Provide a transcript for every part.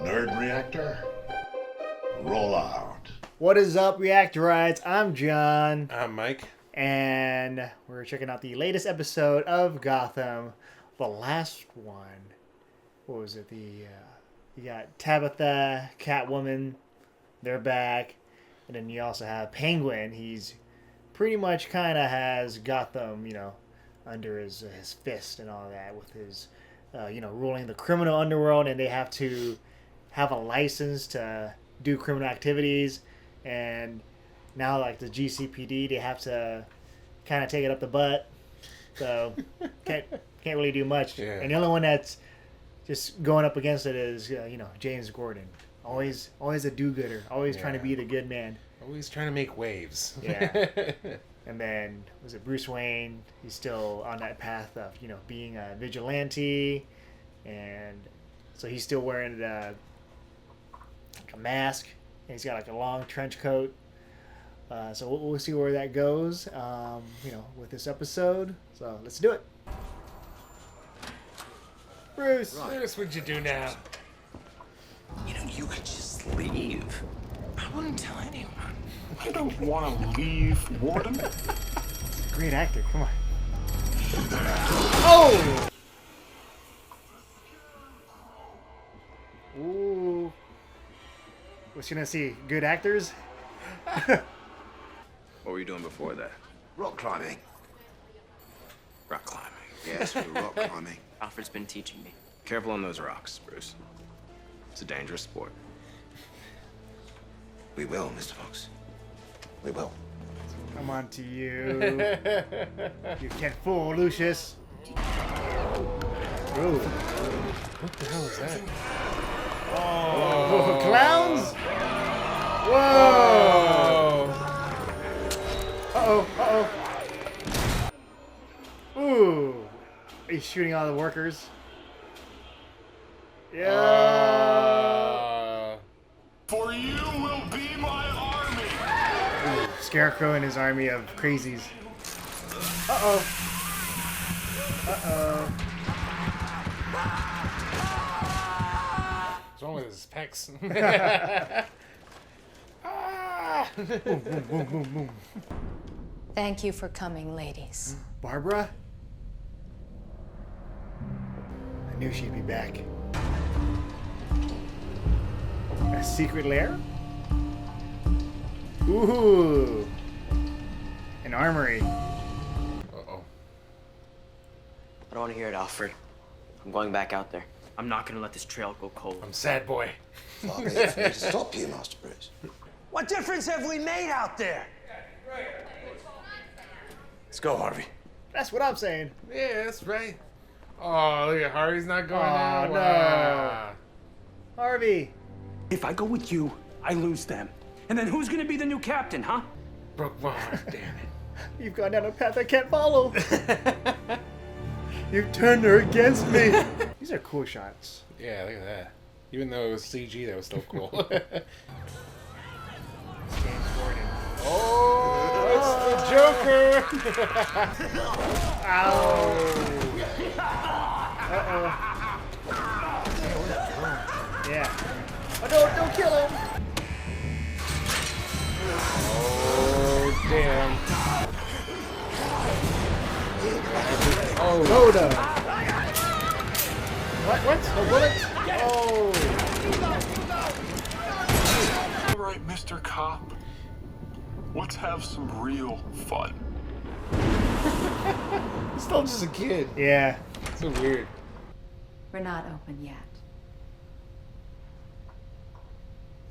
Nerd Reactor, roll out. What is up, Reactorites? I'm John. I'm Mike. And we're checking out the latest episode of Gotham. The last one. What was it? You got Tabitha, Catwoman. They're back. And then you also have Penguin. He's pretty much kind of has Gotham, under his fist and all that with his, ruling the criminal underworld. And they have to have a license to do criminal activities. And now, like the GCPD, they have to kind of take it up the butt. So can't really do much. Yeah. And the only one that's just going up against it is James Gordon. Always a do-gooder. Always trying to be the good man. Always trying to make waves. Yeah. And then was it Bruce Wayne? He's still on that path of being a vigilante, and so he's still wearing a mask. And he's got like a long trench coat. So we'll see where that goes, with this episode. So let's do it. Bruce. Bruce, what'd you do now? You could just leave. I wouldn't tell anyone. I don't want to leave, Warden. He's a great actor. Come on. Oh! Ooh. What's you gonna see? Good actors? What were you doing before that? Rock climbing. Rock climbing. Yes, we're rock climbing. Alfred's been teaching me. Careful on those rocks, Bruce. It's a dangerous sport. We will, Mr. Fox. We will. Come on to you. You can't fool Lucius. Ooh. What the hell is that? Oh, clowns? Whoa! Uh-oh. Ooh. He's shooting all the workers. Yeah. For you will be my army. Ooh, Scarecrow and his army of crazies. Uh-oh. What's wrong with his pecs? Boom, boom, boom, boom, boom. Thank you for coming, ladies. Barbara? I knew she'd be back. A secret lair? Ooh. An armory. Uh-oh. I don't want to hear it, Alfred. I'm going back out there. I'm not going to let this trail go cold. I'm sad boy. Far be it for me to stop you, Master Bruce. What difference have we made out there? Let's go, Harvey. That's what I'm saying. Yeah, that's right. Oh, look at Harvey's not going now. no. Wow. Harvey. If I go with you, I lose them. And then who's gonna be the new captain, huh? Broke my heart, damn it. You've gone down a path I can't follow. You've turned her against me. These are cool shots. Yeah, look at that. Even though it was CG, that was still cool. James Gordon. Oh, it's the Joker! Ow. Uh-oh. Yeah. Oh, don't kill him. Oh, damn. Oh, Rhoda. What? A bullet? Oh. All right, Mr. Cop. Let's have some real fun. he's still just a kid. Yeah. So weird. We're not open yet.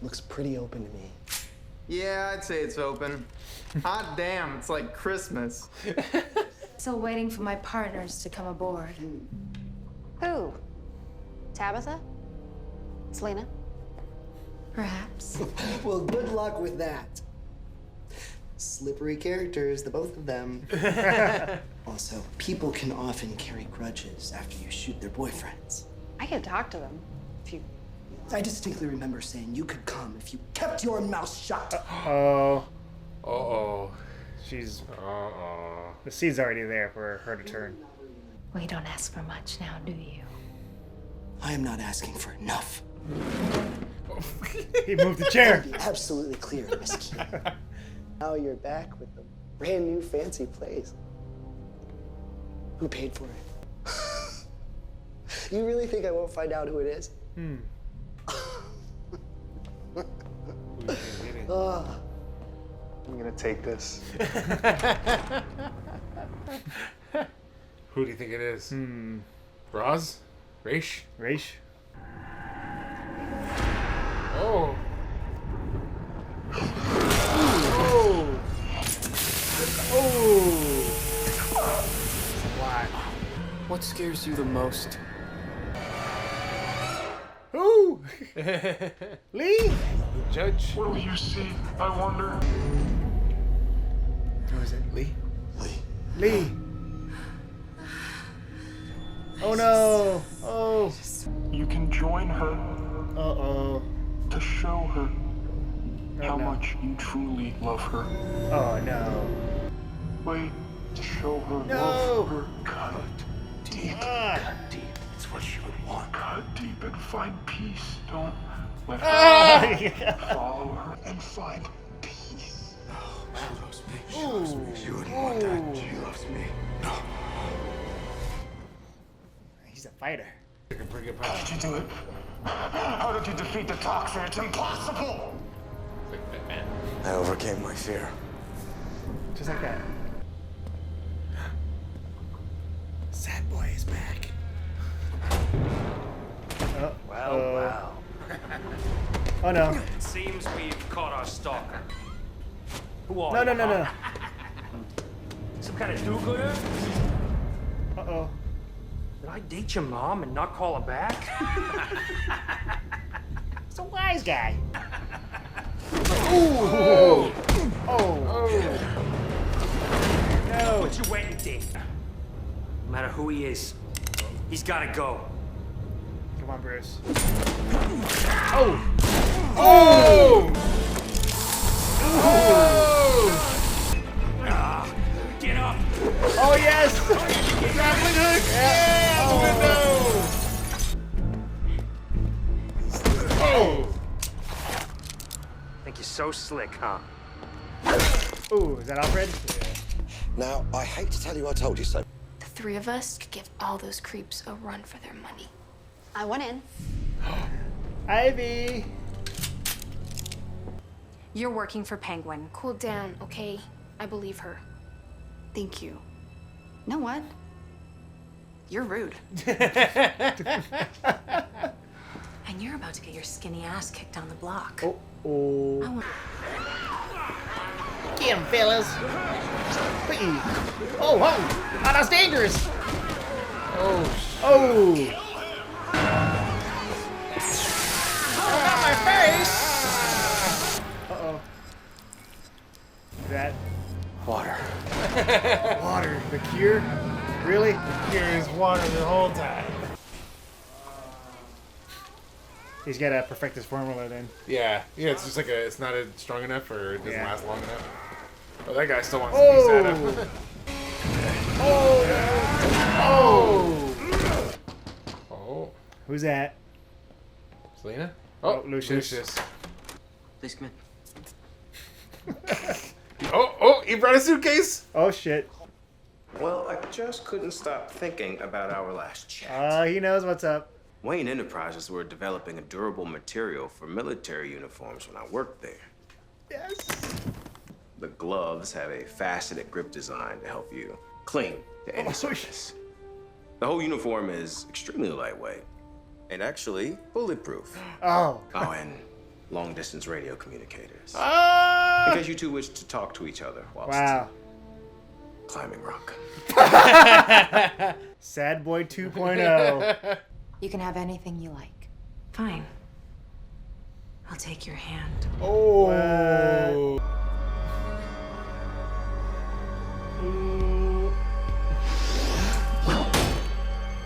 Looks pretty open to me. Yeah, I'd say it's open. Hot damn, it's like Christmas. Still waiting for my partners to come aboard. Who? Tabitha? Selena? Perhaps. Well, good luck with that. Slippery characters, the both of them. Also, people can often carry grudges after you shoot their boyfriends. I could talk to them if you. I distinctly remember saying you could come if you kept your mouth shut. Oh. Uh-oh. She's. Uh-oh. The seed's already there for her to turn. Well, you don't ask for much now, do you? I am not asking for enough. He moved the chair. Be absolutely clear, Miss Key. Now you're back with a brand new fancy place. Who paid for it? You really think I won't find out who it is? Oh, I'm gonna take this. Who do you think it is? Roz? Raish? Raish? Oh. Oh. Oh. Why? What scares you the most? Who? Lee? Judge? What do you see, I wonder? Who is it? Lee? Lee. Oh no. Oh. You can join her Uh-oh. to show her how no. much you truly love her. Oh no. Wait, to show her No. love her. Cut deep. Ah. Deep. It's what she would want. Cut deep and find peace. Don't let her Ah. Yeah. follow her and find peace. She loves me. She Ooh. loves me. She wouldn't want that. She loves me. No. He's a fighter. How did you do it? How did you defeat the toxin? It's impossible! I overcame my fear. Just like that. Sad boy is back. Oh, Well. Oh no. It seems we've caught our stalker. Who are No, you, no, no, huh? no. Some kind of do-gooder? Uh-oh. Did I date your mom and not call her back? He's a wise guy. Ooh. Oh. No. What you waiting, Dave? No matter who he is, he's gotta go. Come on, Bruce. Oh. Oh. Ah, get up! Oh yes. Grappling hook. Yeah. Oh. Oh. Think you're so slick, huh? Ooh, is that Alfred? Now, I hate to tell you I told you so. The three of us could give all those creeps a run for their money. I went in. Ivy. You're working for Penguin. Cool down, okay? I believe her. Thank you. Know what? You're rude. And you're about to get your skinny ass kicked on the block. Oh. Oh. I want- Get him, fellas. Whee. Oh, oh. Oh, that's dangerous. Oh. Not my face. Uh-oh. That. Water. Water. The cure? Really? Here is water the whole time. He's got to perfect his formula then. Yeah, it's just like it's not strong enough or it doesn't Yeah. last long enough. Oh, that guy still wants a piece out of him. Oh. Oh, Who's that? Selena? Oh, Lucius. Please come in. Oh, he brought a suitcase? Oh, shit. Well, I just couldn't stop thinking about our last chat. He knows what's up. Wayne Enterprises were developing a durable material for military uniforms when I worked there. Yes. The gloves have a faceted grip design to help you cling to any surface. The whole uniform is extremely lightweight and actually bulletproof. Oh. Oh, and long-distance radio communicators. Ah! In case you two wish to talk to each other whilst Wow. climbing rock. Sad Boy 2.0. You can have anything you like. Fine. I'll take your hand. Oh.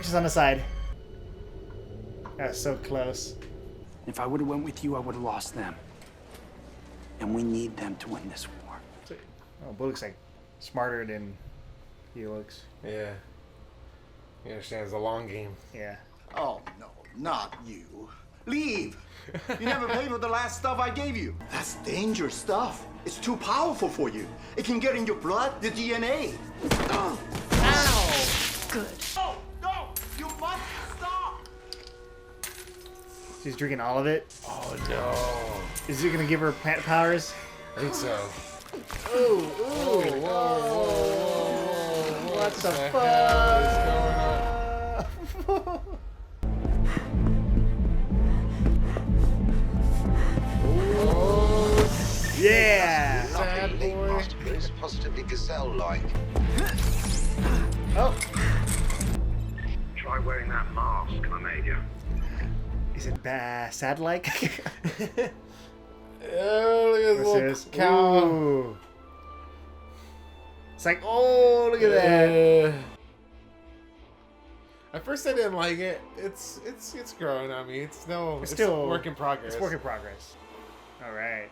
She's on the side. That's so close. If I would have went with you, I would have lost them. And we need them to win this war. Oh, Boo looks like smarter than he looks. Yeah. He understands the long game. Yeah. Oh, no, not you. Leave. You never paid for the last stuff I gave you. That's dangerous stuff. It's too powerful for you. It can get in your blood, the DNA. Ow! Good. No, no, you must stop. She's drinking all of it. Oh no! Is it gonna give her plant powers? I think so. Ooh! Whoa! What the fuck? Yeah! Sad boy. It's positively gazelle-like. Oh! Try wearing that mask I made you. Is it sad-like? Oh, look at this little cow. Ooh. It's like, oh, look at that. At first I didn't like it. It's growing on me. It's still work in progress. It's work in progress. All right.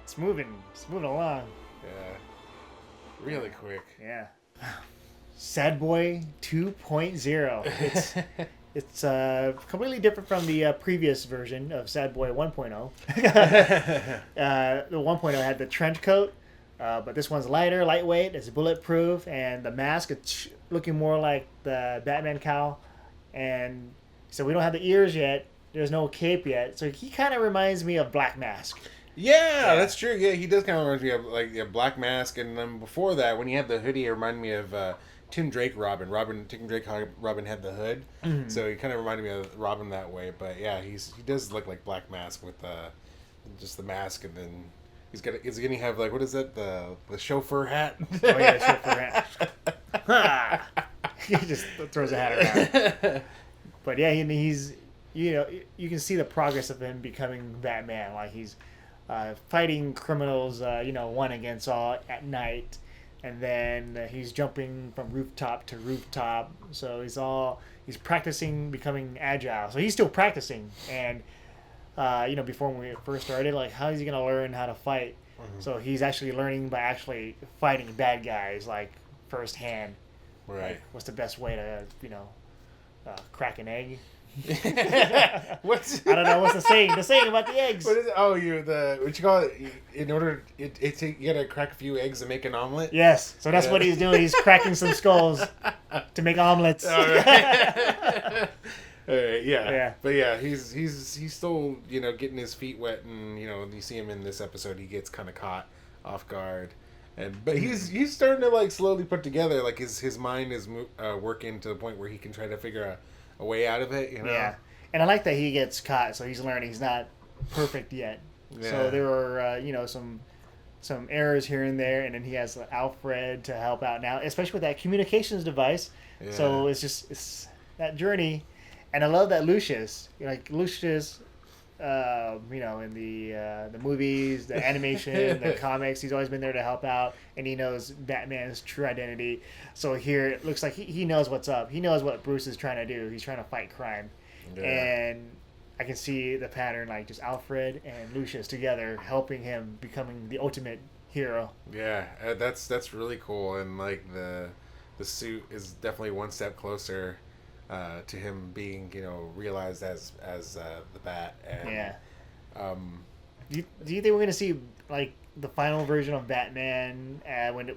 It's moving along. Yeah. Really quick. Yeah. Sad Boy 2.0. It's completely different from the previous version of Sad Boy 1.0. The 1.0 had the trench coat, but this one's lighter, lightweight, it's bulletproof, and the mask, it's looking more like the Batman cowl. And so we don't have the ears yet. There's no cape yet. So he kind of reminds me of Black Mask. Yeah, that's true. Yeah, he does kind of remind me of like a Black Mask, and then before that, when he had the hoodie, it reminded me of Tim Drake Robin. Tim Drake Robin had the hood, so he kind of reminded me of Robin that way. But yeah, he does look like Black Mask with just the mask, and then is he gonna have like, what is that, the chauffeur hat? Oh yeah, chauffeur hat. He just throws a hat around. But yeah, he's you can see the progress of him becoming Batman. Like he's fighting criminals, one against all at night, and then he's jumping from rooftop to rooftop. So he's practicing becoming agile. So he's still practicing, and before when we first started, like how is he gonna learn how to fight? So he's actually learning by actually fighting bad guys like firsthand. Right. Like, what's the best way to crack an egg? I don't know what's the saying about the eggs. What is it? Oh, what you call it? In order, you gotta crack a few eggs to make an omelet. Yes, so that's what he's doing. He's cracking some skulls to make omelets. All right. All right, yeah. But yeah, he's still getting his feet wet, and you see him in this episode. He gets kind of caught off guard. But he's starting to like slowly put together, like his mind is working to the point where he can try to figure a way out of it. Yeah, and I like that he gets caught, so he's learning. He's not perfect yet. Yeah. So there are some errors here and there, and then he has Alfred to help out now, especially with that communications device. Yeah. So it's that journey, and I love that Lucius, in the movies, the animation, the comics, he's always been there to help out, and he knows Batman's true identity. So here it looks like he knows what's up. He knows what Bruce is trying to do. He's trying to fight crime. Yeah. And I can see the pattern, like just Alfred and Lucius together helping him becoming the ultimate hero. Yeah, that's really cool, and like the suit is definitely one step closer to him being, realized as the Bat. And, yeah. Do you think we're gonna see like the final version of Batman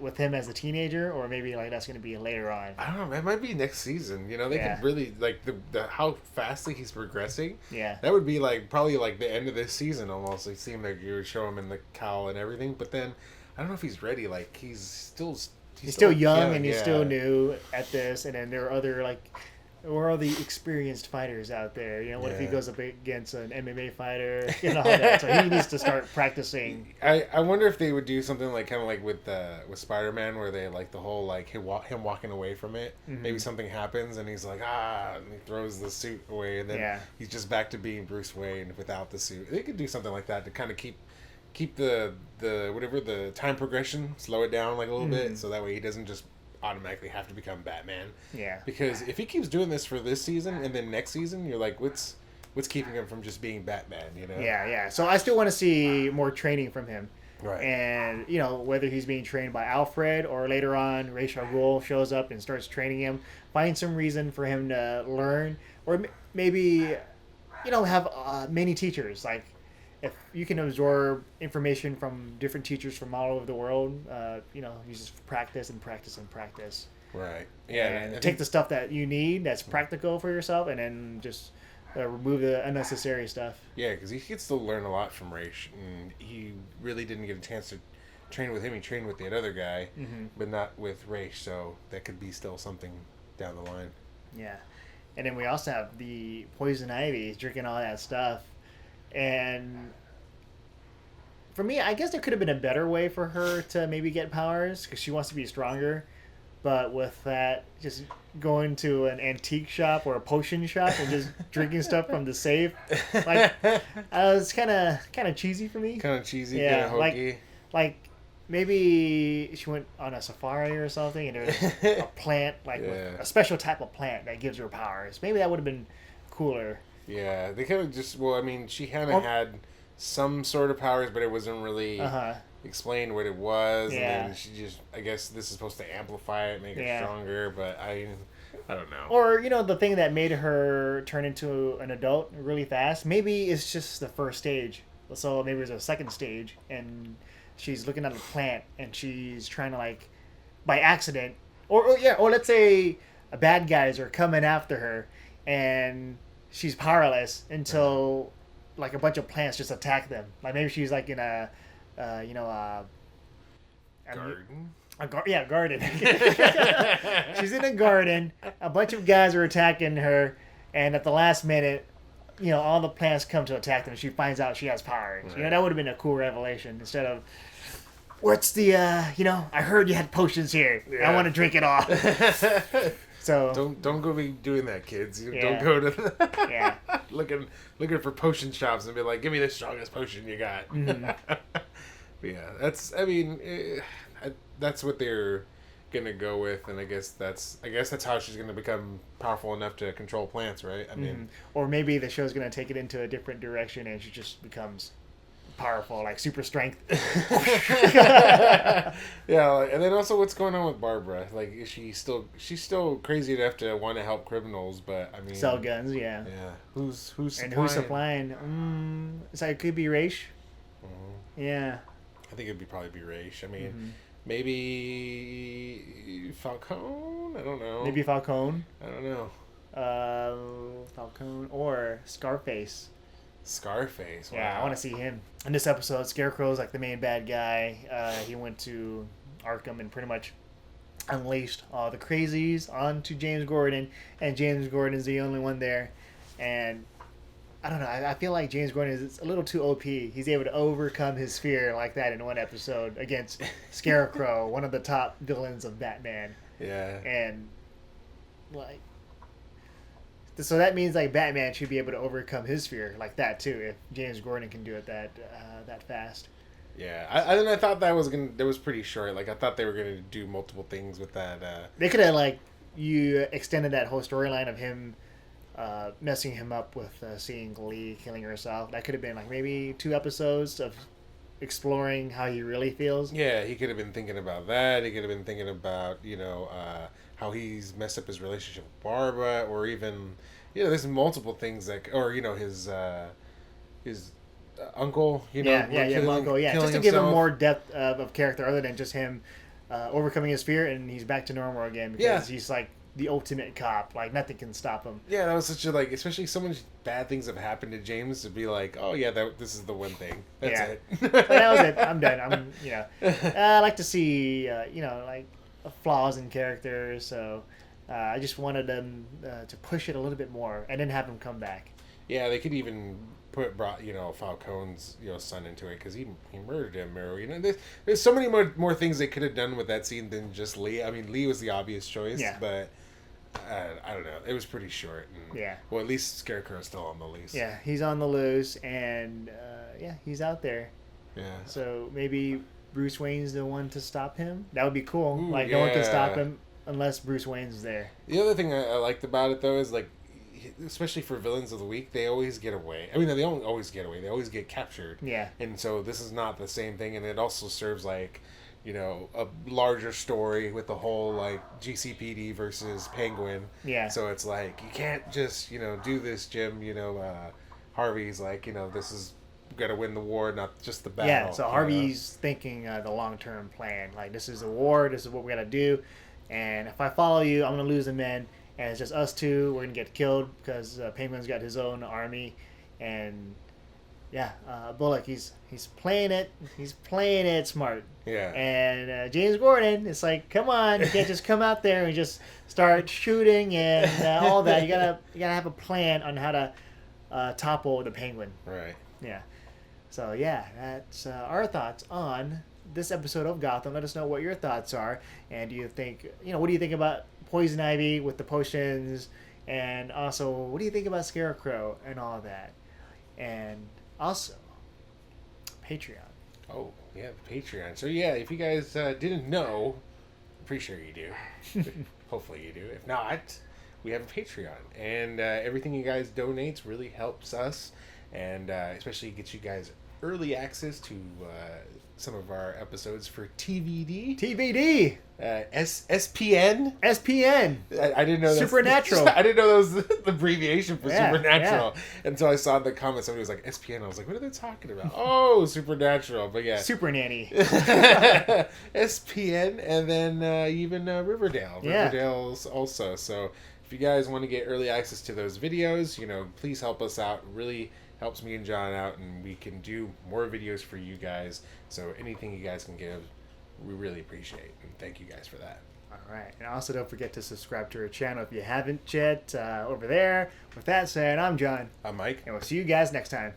with him as a teenager, or maybe like that's gonna be later on? I don't know. It might be next season. They could really like the how fastly he's progressing. Yeah. That would be like probably like the end of this season almost. It seemed like you would show him in the cowl and everything, but then I don't know if he's ready. Like he's still young and he's still new at this, and then there are other or all the experienced fighters out there. What if he goes up against an MMA fighter? All that. So he needs to start practicing. I wonder if they would do something like kind of like with Spider-Man, where they like the whole like him walking away from it. Mm-hmm. Maybe something happens and he's like and he throws the suit away, and then he's just back to being Bruce Wayne without the suit. They could do something like that to kind of keep the whatever the time progression, slow it down like a little bit, so that way he doesn't just automatically have to become Batman. Yeah. Because if he keeps doing this for this season and then next season, you're like, what's keeping him from just being Batman? Yeah. So I still want to see more training from him. Right. And whether he's being trained by Alfred or later on Ra's al Ghul shows up and starts training him, find some reason for him to learn, or maybe have many teachers. Like, if you can absorb information from different teachers from all over the world, you just practice and practice and practice. Right. Yeah. And take the stuff that you need that's practical for yourself, and then just remove the unnecessary stuff. Yeah, because he gets to learn a lot from Raish, and he really didn't get a chance to train with him. He trained with the other guy, but not with Raish, so that could be still something down the line. Yeah. And then we also have the Poison Ivy drinking all that stuff. And for me, I guess there could have been a better way for her to maybe get powers, because she wants to be stronger. But with that, just going to an antique shop or a potion shop and just drinking stuff from the safe, like, it's kind of cheesy for me. Kind of cheesy, yeah, kind of hokey. Like maybe she went on a safari or something, and there was a plant, like a special type of plant that gives her powers. Maybe that would have been cooler. Yeah, they could have just. Well, I mean, she kind of had some sort of powers, but it wasn't really explained what it was. Yeah. And then she just. I guess this is supposed to amplify it, make it stronger, but I don't know. Or the thing that made her turn into an adult really fast. Maybe it's just the first stage. So maybe there's a second stage, and she's looking at a plant, and she's trying to, like, by accident, or let's say bad guys are coming after her, and she's powerless until like a bunch of plants just attack them. Like maybe she's like in a garden. Garden. She's in a garden. A bunch of guys are attacking her, and at the last minute, all the plants come to attack them. She finds out she has powers. Right. That would have been a cool revelation instead of, what's the, I heard you had potions here. Yeah. I want to drink it all. So don't go be doing that, kids. Don't go to looking for potion shops and be like, give me the strongest potion you got. That's what they're gonna go with, and I guess that's how she's gonna become powerful enough to control plants, right? I mean, or maybe the show's gonna take it into a different direction, and she just becomes powerful, like super strength. Yeah, and then also what's going on with Barbara? Like, she's still crazy enough to want to help criminals, but I mean, sell guns, yeah. Who's supplying? And who's supplying? So it could be Raish. Yeah. I think it'd probably be Raish. I mean, maybe Falcone. I don't know. Maybe Falcone. I don't know. Falcone or Scarface. Scarface. Wow. Yeah, I want to see him. In this episode, Scarecrow's like the main bad guy. He went to Arkham and pretty much unleashed all the crazies onto James Gordon, and James Gordon's the only one there. And I don't know, I feel like James Gordon is a little too OP. He's able to overcome his fear like that in one episode against Scarecrow, one of the top villains of Batman. Yeah. And like, so that means like Batman should be able to overcome his fear like that too, if James Gordon can do it that fast. Yeah, I thought that was pretty short. Like, I thought they were gonna do multiple things with that. They could have you extended that whole storyline of him messing him up with seeing Lee killing herself. That could have been like maybe 2 episodes of exploring how he really feels. Yeah, he could have been thinking about that. He could have been thinking about how he's messed up his relationship with Barbara, or even there's multiple things or his uncle. Uncle. Yeah, just to give him more depth of character other than just him overcoming his fear and he's back to normal again because he's like the ultimate cop. Like, nothing can stop him. Yeah, that was such a especially so much bad things have happened to James to be like, oh yeah, this is the one thing. That's it. So that was it. I'm done. I like to see flaws in characters. So I just wanted them to push it a little bit more and then have him come back. Yeah, they could even brought Falcone's son into it because he murdered him, or there's so many more things they could have done with that scene than just Lee. I mean, Lee was the obvious choice, but I don't know, it was pretty short. And, well, at least Scarecrow's still on the loose. Yeah, he's on the loose, and he's out there. Yeah. So maybe Bruce Wayne's the one to stop him. That would be cool. No one can stop him unless Bruce Wayne's there. The other thing I liked about it though is especially for villains of the week, they always get away. I mean, they don't always get away. They always get captured. Yeah. And so this is not the same thing, and it also serves a larger story with the whole GCPD versus Penguin. Yeah. So it's you can't just do this, Jim. Harvey's like, this is got to win the war, not just the battle. Yeah, so Harvey's thinking the long-term plan. Like, this is the war, this is what we got to do, and if I follow you, I'm going to lose the men, and it's just us two, we're going to get killed because Penguin's got his own army, and yeah, Bullock, he's playing it smart. Yeah. And James Gordon, it's like, come on, you can't just come out there and just start shooting and all that. You gotta have a plan on how to topple the Penguin. Right. Yeah. So yeah, that's our thoughts on this episode of Gotham. Let us know what your thoughts are, and do you think, what do you think about Poison Ivy with the potions, and also what do you think about Scarecrow and all that, and also Patreon. Oh yeah, the Patreon. So yeah, if you guys didn't know, I'm pretty sure you do. Hopefully you do. If not, we have a Patreon, and everything you guys donate really helps us, and especially gets you guys early access to some of our episodes for TVD. SPN. I didn't know that. Supernatural. I didn't know that was the abbreviation for Supernatural. Yeah. Until I saw in the comments somebody was like, SPN. I was like, what are they talking about? Oh, Supernatural. But yeah. Super Nanny. SPN, and then even Riverdale. Yeah. Riverdale's also. So if you guys want to get early access to those videos, please help us out. It really helps me and John out, and we can do more videos for you guys. So anything you guys can give, we really appreciate, and thank you guys for that. All right, and also don't forget to subscribe to our channel if you haven't yet over there. With that said, I'm John. I'm Mike. And we'll see you guys next time.